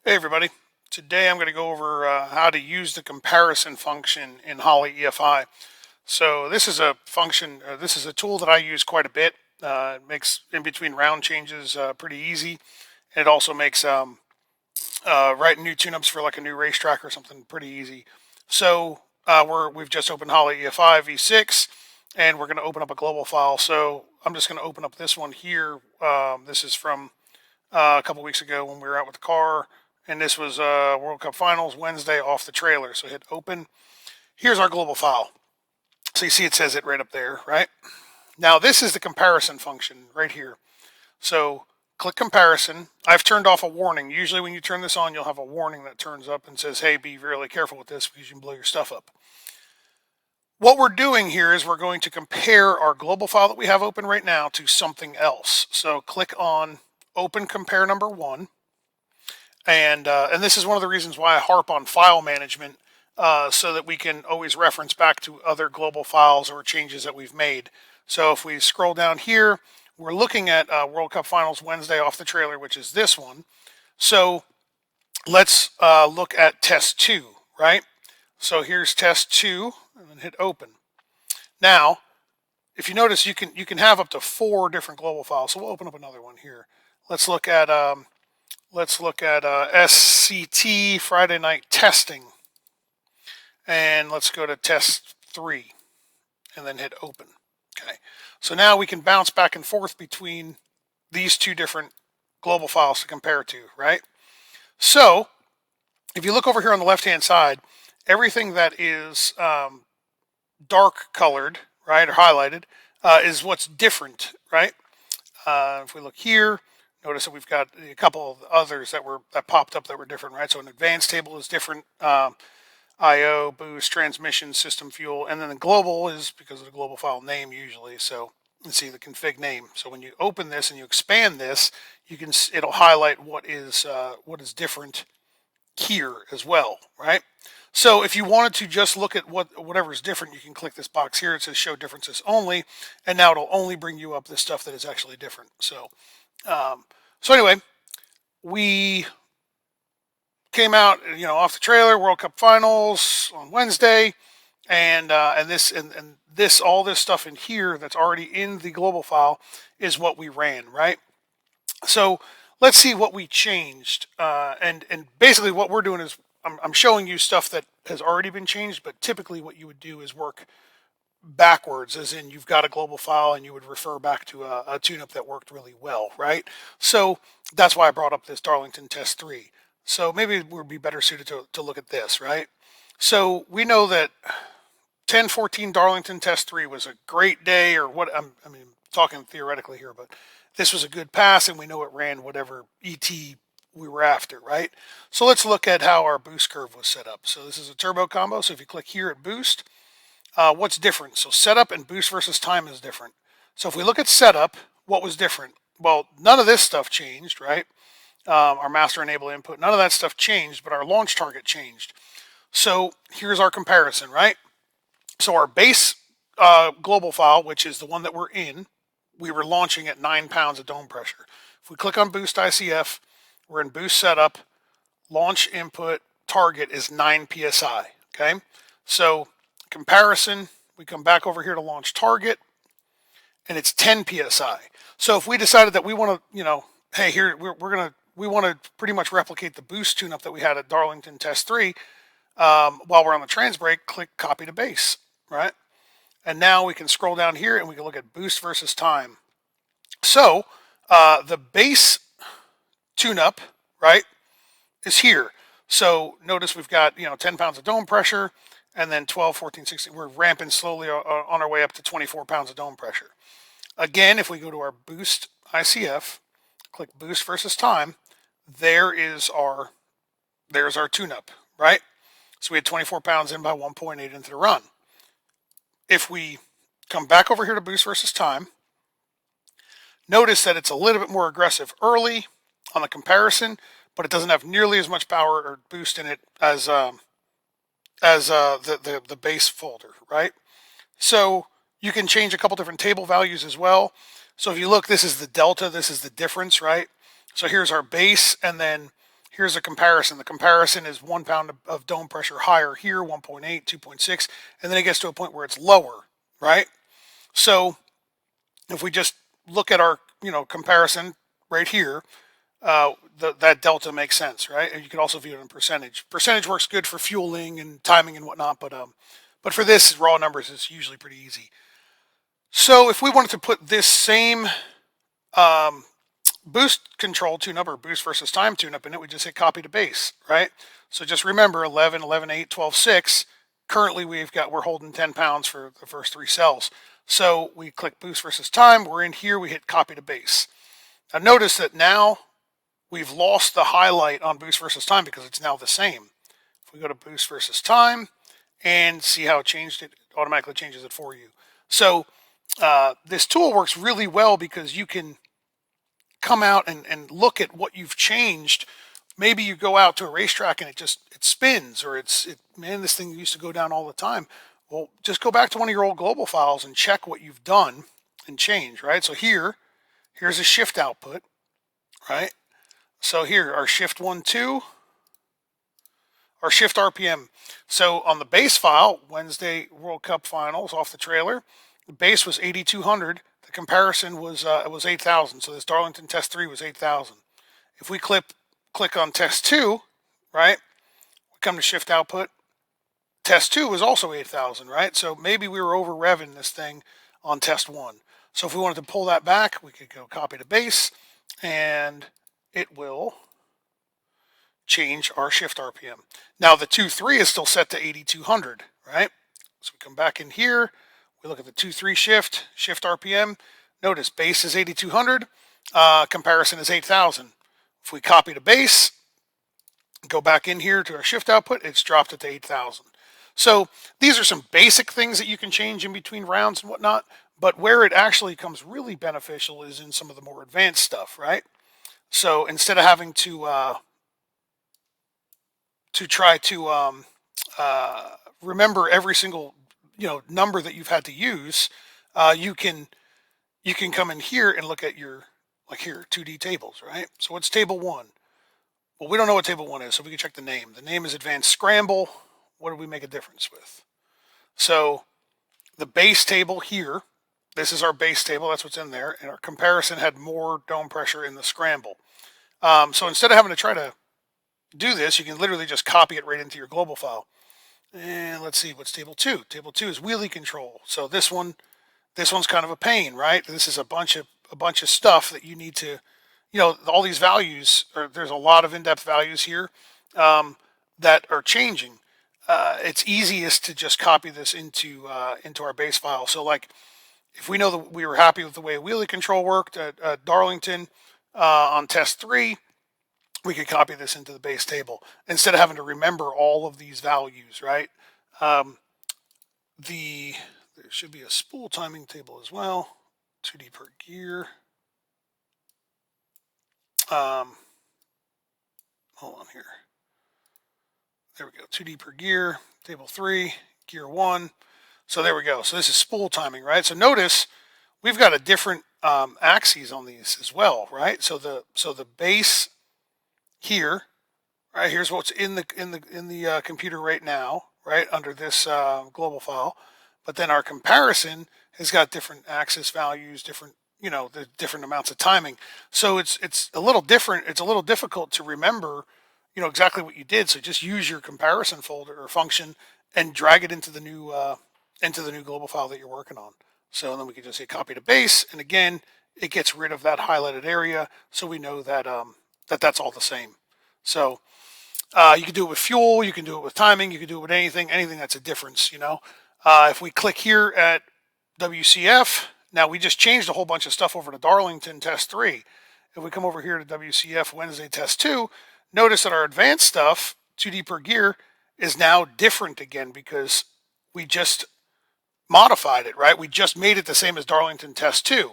Hey everybody, today I'm going to go over how to use the comparison function in Holley Efi. So this is a function, this is a tool that I use quite a bit. It makes in between round changes pretty easy. It also makes writing new tune-ups for like a new racetrack or something pretty easy. So we've just opened Holley Efi v6 and we're going to open up a global file. So I'm just going to open up this one here. This is from a couple weeks ago when we were out with the car. And this was World Cup Finals Wednesday off the trailer. So hit open. Here's our global file. So you see it says it right up there, right? Now this is the comparison function right here. So click comparison. I've turned off a warning. Usually when you turn this on, you'll have a warning that turns up and says, hey, be really careful with this because you can blow your stuff up. What we're doing here is we're going to compare our global file that we have open right now to something else. So click on open compare number one. And this is one of the reasons why I harp on file management, so that we can always reference back to other global files or changes that we've made. So if we scroll down here, we're looking at World Cup Finals Wednesday off the trailer, which is this one. So let's look at test 2, right? So here's test 2, and then hit open. Now, if you notice, you can have up to 4 different global files. So we'll open up another one here. Let's look at SCT Friday night testing. And let's go to test 3 and then hit open. Okay. So now we can bounce back and forth between these 2 different global files to compare to, right? So if you look over here on the left-hand side, everything that is dark colored, right, or highlighted, is what's different, right? If we look here, notice that we've got a couple of others that popped up that were different, right? So an advanced table is different, I/O, boost, transmission, system fuel, and then the global is because of the global file name usually. So let's see the config name. So when you open this and you expand this, it'll highlight what is different here as well, right? So if you wanted to just look at whatever's different, you can click this box here. It says show differences only, and now it'll only bring you up the stuff that is actually different. So anyway, we came out, off the trailer, World Cup Finals on Wednesday, and all this stuff in here that's already in the global file is what we ran, right? So let's see what we changed, and basically what we're doing is I'm showing you stuff that has already been changed, but typically what you would do is work backwards, as in you've got a global file and you would refer back to a tune-up that worked really well, right? So that's why I brought up this Darlington Test 3. So maybe it would be better suited to look at this, right? So we know that 10-14 Darlington Test 3 was a great day, or what, I mean, talking theoretically here, but this was a good pass and we know it ran whatever ET we were after, right? So let's look at how our boost curve was set up. So this is a turbo combo. So if you click here at boost, what's different? So setup and boost versus time is different. So if we look at setup, what was different? Well, none of this stuff changed, right? Our master enable input, none of that stuff changed, but our launch target changed. So here's our comparison, right? So our base global file, which is the one that we're in, we were launching at 9 pounds of dome pressure. If we click on boost ICF, we're in boost setup, launch input target is 9 psi, okay? So comparison, we come back over here to launch target, and it's 10 psi. So if we decided that we want to, hey, here we want to pretty much replicate the boost tune-up that we had at Darlington Test 3, while we're on the trans brake, click copy to base, right? And now we can scroll down here and we can look at boost versus time. So the base tune-up, right, is here. So notice we've got 10 pounds of dome pressure, and then 12, 14, 16. We're ramping slowly on our way up to 24 pounds of dome pressure. Again, if we go to our boost ICF, click boost versus time, there's our tune-up, right? So we had 24 pounds in by 1.8 into the run. If we come back over here to boost versus time, notice that it's a little bit more aggressive early on the comparison, but it doesn't have nearly as much power or boost in it as the base folder, right? So you can change a couple different table values as well. So if you look, this is the delta, this is the difference, right? So here's our base, and then here's a comparison. The comparison is 1 pound of dome pressure higher here, 1.8, 2.6, and then it gets to a point where it's lower, right? So if we just look at our, comparison right here, that delta makes sense, right? And you can also view it in percentage. Percentage works good for fueling and timing and whatnot, but for this, raw numbers is usually pretty easy. So if we wanted to put this same boost control tune-up, or boost versus time tune-up in it, we just hit copy to base, right? So just remember 11, 11, 8, 12, 6. Currently we're holding 10 pounds for the first 3 cells. So we click boost versus time, we're in here, we hit copy to base. Now notice that now we've lost the highlight on boost versus time because it's now the same. If we go to boost versus time and see how it changed it, automatically changes it for you. So this tool works really well because you can come out and look at what you've changed. Maybe you go out to a racetrack and it spins, or man, this thing used to go down all the time. Well, just go back to one of your old global files and check what you've done and change, right? So here's a shift output, right? So here, our shift 1, 2, our shift RPM. So on the base file, Wednesday World Cup Finals off the trailer, the base was 8,200. The comparison was 8,000. So this Darlington Test 3 was 8,000. If we click on Test 2, right, we come to shift output. Test 2 was also 8,000, right? So maybe we were over revving this thing on Test 1. So if we wanted to pull that back, we could go copy to base, and it will change our shift RPM. Now the 2.3 is still set to 8,200, right? So we come back in here, we look at the 2.3 shift RPM. Notice base is 8,200, comparison is 8,000. If we copy to base, go back in here to our shift output, it's dropped it to 8,000. So these are some basic things that you can change in between rounds and whatnot, but where it actually comes really beneficial is in some of the more advanced stuff, right? So instead of having to try to remember every single number that you've had to use, you can come in here and look at your 2D tables, right? So what's table 1? Well, we don't know what table 1 is, so we can check the name. The name is Advanced Scramble. What do we make a difference with? So the base table here, this is our base table, that's what's in there, and our comparison had more dome pressure in the scramble. So instead of having to try to do this, you can literally just copy it right into your global file. And let's see, what's table 2? Table 2 is wheelie control. So this one's kind of a pain, right? This is a bunch of stuff that you need to, all these values, there's a lot of in-depth values here that are changing. It's easiest to just copy this into our base file. So like, if we know that we were happy with the way wheelie control worked at Darlington on test 3, we could copy this into the base table instead of having to remember all of these values, right? There should be a spool timing table as well, 2D per gear. Hold on here. There we go, 2D per gear, table 3, gear 1. So there we go. So this is spool timing, right? So notice we've got a different axes on these as well, right? So the base here, right? Here's what's in the computer right now, right under this global file. But then our comparison has got different axis values, different the different amounts of timing. So it's a little different. It's a little difficult to remember, exactly what you did. So just use your comparison folder or function and drag it into the new global file that you're working on. So then we can just say copy to base, and again, it gets rid of that highlighted area, so we know that that's all the same. So you can do it with fuel, you can do it with timing, you can do it with anything that's a difference. If we click here at WCF, now we just changed a whole bunch of stuff over to Darlington Test 3. If we come over here to WCF Wednesday Test 2, notice that our advanced stuff, 2D per gear, is now different again because we just modified it, right? We just made it the same as Darlington Test 2,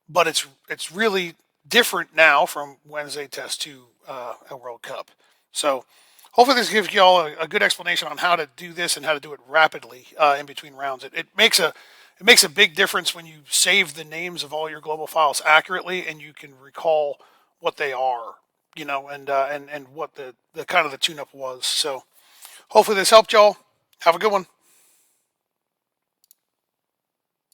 but it's really different now from Wednesday Test 2 at World Cup. So hopefully this gives you all a good explanation on how to do this and how to do it rapidly in between rounds. It makes a big difference when you save the names of all your global files accurately and you can recall what they are, and what the kind of the tune-up was. So hopefully this helped y'all. Have a good one.